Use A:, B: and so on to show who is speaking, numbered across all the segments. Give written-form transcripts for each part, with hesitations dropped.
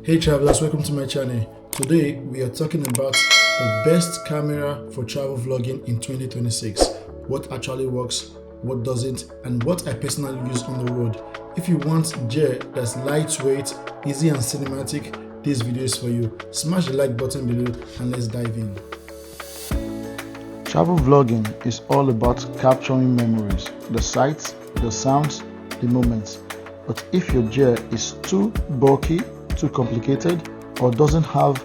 A: Hey travelers, welcome to my channel. Today we are talking about the best camera for travel vlogging in 2026. What actually works, what doesn't, and what I personally use on the road. If you want gear that's lightweight, easy and cinematic, this video is for you. Smash the like button below and let's dive in. Travel vlogging is all about capturing memories, the sights, the sounds, the moments. But if your gear is too bulky, too complicated, or doesn't have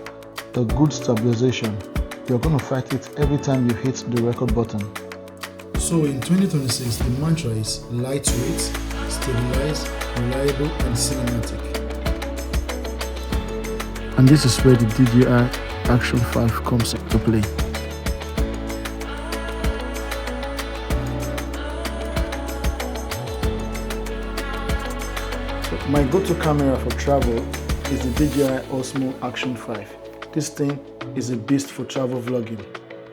A: a good stabilization, you're going to fight it every time you hit the record button. So in 2026, the mantra is lightweight, stabilized, reliable, and cinematic. And this is where the DJI Action 5 comes into play. So my go-to camera for travel is the DJI Osmo Action 5. This thing is a beast for travel vlogging.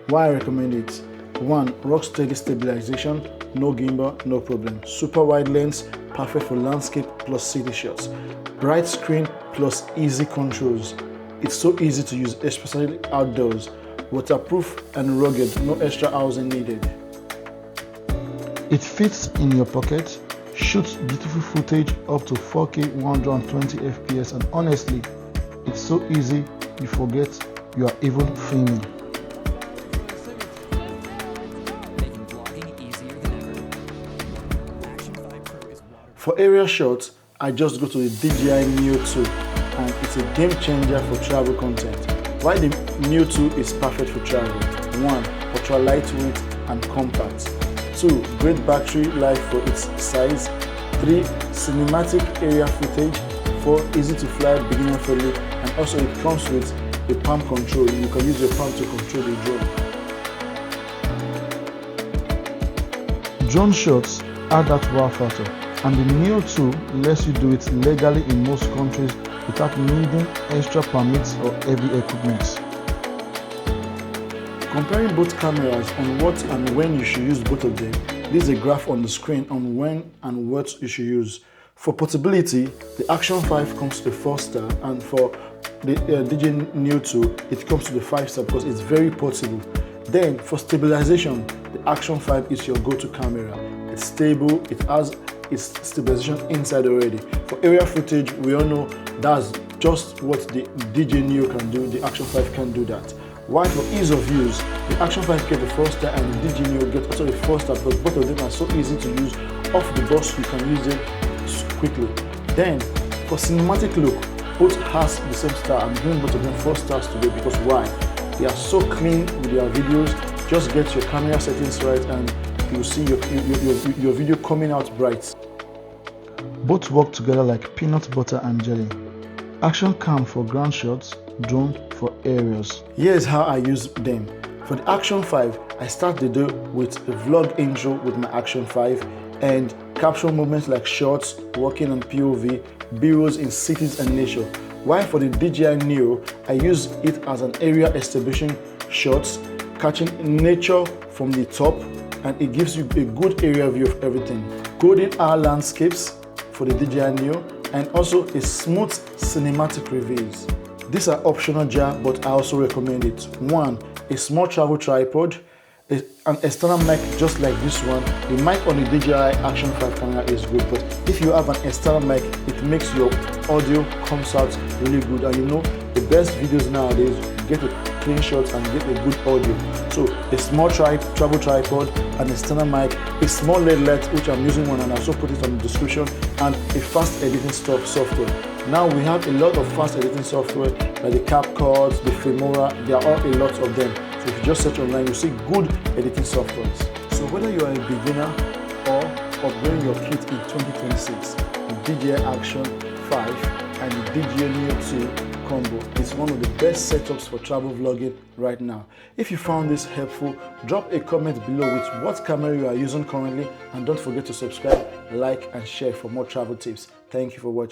A: Why I recommend it? 1. Rock steady stabilization, no gimbal, no problem. Super wide lens, perfect for landscape plus city shots. Bright screen plus easy controls. It's so easy to use, especially outdoors. Waterproof and rugged, no extra housing needed. It fits in your pocket, shoots beautiful footage up to 4K 120 FPS, and honestly, it's so easy you forget you are even filming. For aerial shots, I just go to the DJI Neo 2, and it's a game changer for travel content. Why the Neo 2 is perfect for travel? 1. Ultra lightweight and compact. 2. Great battery life for its size. 3. Cinematic area footage. 4. Easy to fly, beginner friendly, and also it comes with a palm control. You can use your palm to control the drone. Drone shots add that wow factor, and the Neo 2 lets you do it legally in most countries without needing extra permits or heavy equipment. Comparing both cameras on what and when you should use both of them, this is a graph on the screen on when and what you should use. For portability, the Action 5 comes to the 4-star, and for the DJI Neo 2, it comes to the 5-star because it's very portable. Then for stabilization, the Action 5 is your go-to camera. It's stable, it has its stabilization inside already. For aerial footage, we all know that's just what the DJI Neo can do, the Action 5 can't do that. While for ease of use, the Action 5 get the 4-star and the DJI Neo get also the 4-star because both of them are so easy to use off the bus. You can use them quickly. Then for cinematic look, both has the same star. I'm doing both of them 4 stars today because why? They are so clean with their videos. Just get your camera settings right and you'll see your video coming out bright. Both work together like peanut butter and jelly. Action cam for ground shots, drone for aerials. Here's how I use them. For the Action 5, I start the day with a vlog intro with my Action 5 and capture moments like shots, walking on POV, B-rolls in cities and nature. While for the DJI Neo, I use it as an area establishing shots, catching nature from the top, and it gives you a good area view of everything. Golden hour landscapes for the DJI Neo, and also a smooth cinematic reveals. These are optional jar, but I also recommend it. 1. A small travel tripod, an external mic just like this one. The mic on the DJI Action 5 camera is good, but if you have an external mic, it makes your audio comes out really good. And you know, the best videos nowadays, you get a clean shots and get a good audio. So a small travel tripod, an external mic, a small LED light, which I'm using one and I also put it on the description, and a fast editing software. Now we have a lot of fast editing software like the CapCut, the Filmora. There are all a lot of them. So if you just search online, you see good editing softwares. So whether you are a beginner or upgrading your kit in 2026, the DJI Action 5 and the DJI Neo 2 combo is one of the best setups for travel vlogging right now. If you found this helpful, drop a comment below with what camera you are using currently, and don't forget to subscribe, like and share for more travel tips. Thank you for watching.